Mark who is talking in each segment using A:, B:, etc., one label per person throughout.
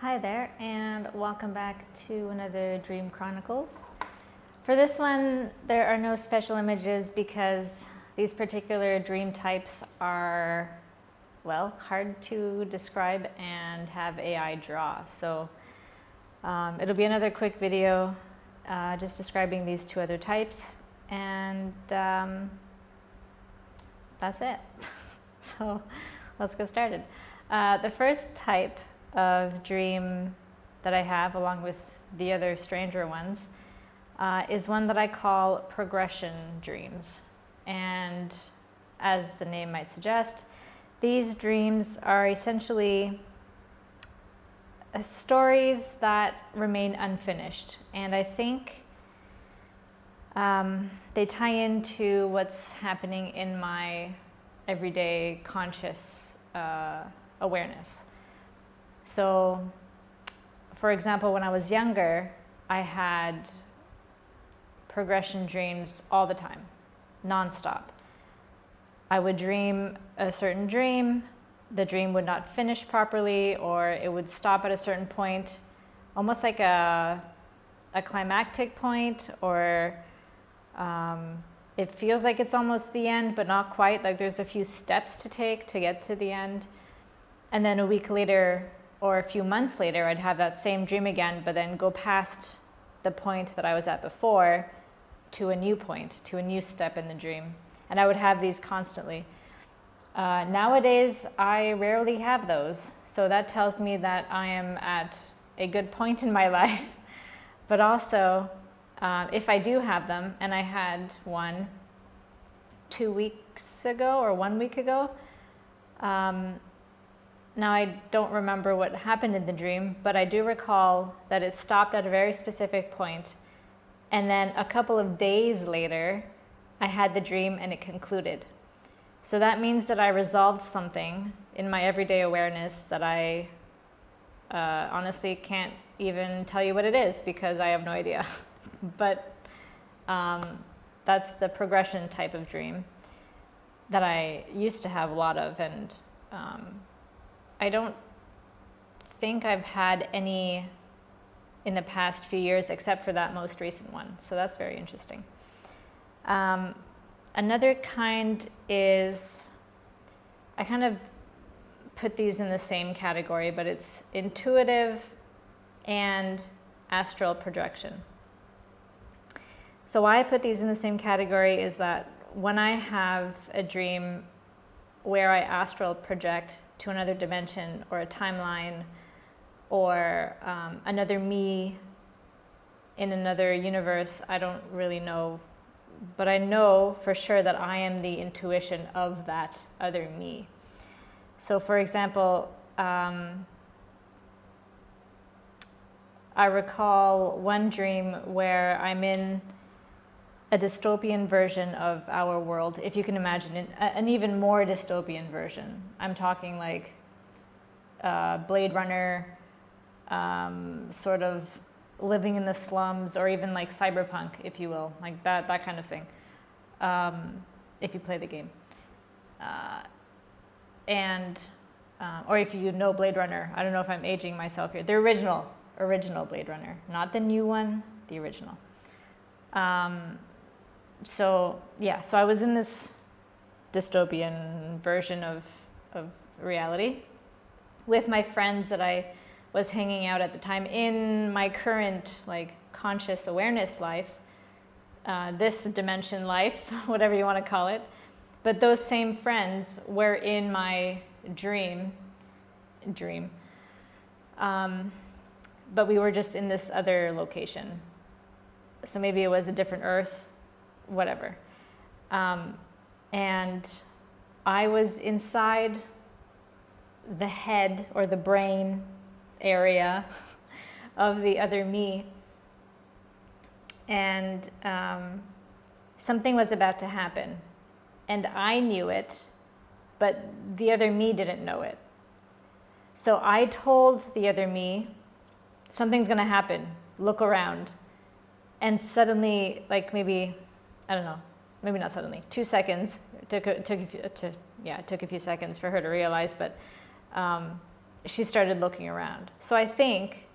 A: Hi there, and welcome back to another Dream Chronicles. For this one, there are no special images because these particular dream types are, well, hard to describe and have AI draw. So it'll be another quick video just describing these two other types, and that's it. So let's get started. The first type of dream that I have, along with the other stranger ones, is one that I call progression dreams. And as the name might suggest, these dreams are essentially stories that remain unfinished. And I think they tie into what's happening in my everyday conscious awareness. So, for example, when I was younger, I had progression dreams all the time, nonstop. I would dream a certain dream, the dream would not finish properly, or it would stop at a certain point, almost like a climactic point, or it feels like it's almost the end, but not quite, like there's a few steps to take to get to the end. And then a week later, or a few months later, I'd have that same dream again, but then go past the point that I was at before to a new point, to a new step in the dream. And I would have these constantly. Nowadays, I rarely have those. So that tells me that I am at a good point in my life. But also, if I do have them, and I had one 2 weeks ago or 1 week ago, now, I don't remember what happened in the dream, but I do recall that it stopped at a very specific point, and then a couple of days later, I had the dream and it concluded. So that means that I resolved something in my everyday awareness that I honestly can't even tell you what it is because I have no idea. But that's the progression type of dream that I used to have a lot of, and I don't think I've had any in the past few years except for that most recent one. So that's very interesting. Another kind is, I kind of put these in the same category, but it's intuitive and astral projection. So why I put these in the same category is that when I have a dream where I astral project to another dimension or a timeline or another me in another universe, I don't really know, but I know for sure that I am the intuition of that other me. So for example, I recall one dream where I'm in a dystopian version of our world, if you can imagine an even more dystopian version. I'm talking like Blade Runner, sort of living in the slums, or even like cyberpunk, if you will, like that kind of thing, if you play the game. Or if you know Blade Runner, I don't know if I'm aging myself here, the original Blade Runner, not the new one, the original. So I was in this dystopian version of reality with my friends that I was hanging out at the time in my current like conscious awareness life, this dimension life, whatever you want to call it. But those same friends were in my dream. But we were just in this other location. So maybe it was a different Earth, whatever. And I was inside the head or the brain area of the other me. And something was about to happen. And I knew it, but the other me didn't know it. So I told the other me, something's gonna happen, look around. And suddenly, like maybe, I don't know, maybe not suddenly, 2 seconds, it took a few seconds for her to realize, but she started looking around. So I think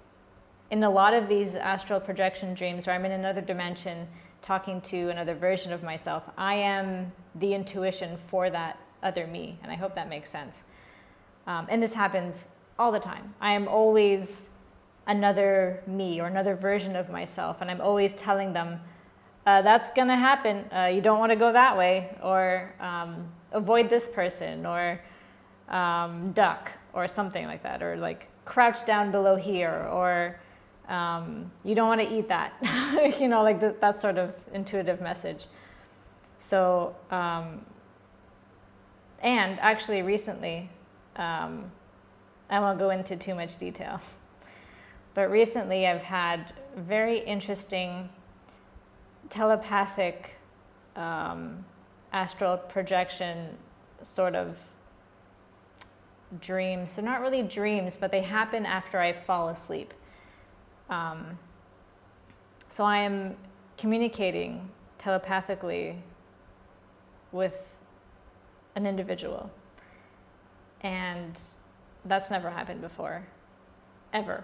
A: in a lot of these astral projection dreams where I'm in another dimension talking to another version of myself, I am the intuition for that other me. And I hope that makes sense. And this happens all the time. I am always another me or another version of myself. And I'm always telling them, that's going to happen. You don't want to go that way, or avoid this person, or duck, or something like that, or like crouch down below here, or you don't want to eat that. You know, like that sort of intuitive message. So, and actually recently, I won't go into too much detail, but recently I've had very interesting telepathic astral projection sort of dreams. They're not really dreams, but they happen after I fall asleep. So I am communicating telepathically with an individual, and that's never happened before, ever.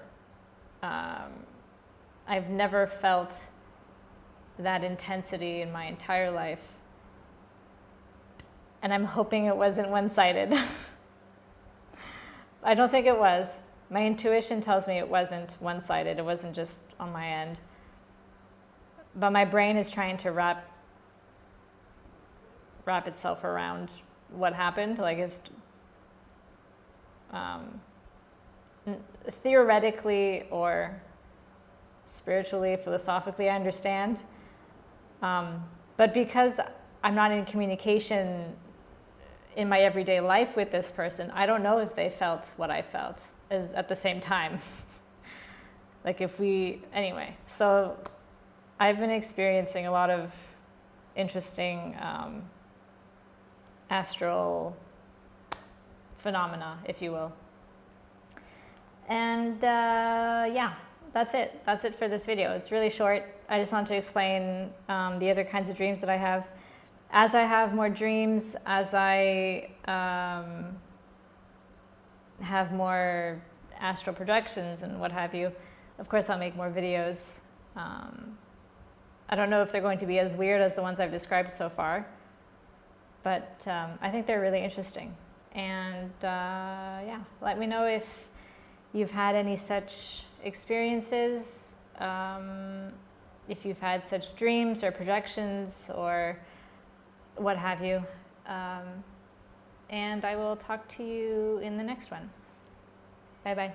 A: I've never felt that intensity in my entire life, and I'm hoping it wasn't one-sided. I don't think it was. My intuition tells me it wasn't one-sided. It wasn't just on my end. But my brain is trying to wrap itself around what happened. Like, it's theoretically or spiritually, philosophically, I understand. But because I'm not in communication in my everyday life with this person, I don't know if they felt what I felt at the same time. Like anyway, so I've been experiencing a lot of interesting astral phenomena, if you will. And yeah, that's it. That's it for this video. It's really short. I just want to explain the other kinds of dreams that I have. As I have more dreams, as I have more astral projections and what have you, of course I'll make more videos. I don't know if they're going to be as weird as the ones I've described so far, but I think they're really interesting. And yeah, let me know if you've had any such experiences, if you've had such dreams or projections or what have you. And I will talk to you in the next one. Bye-bye.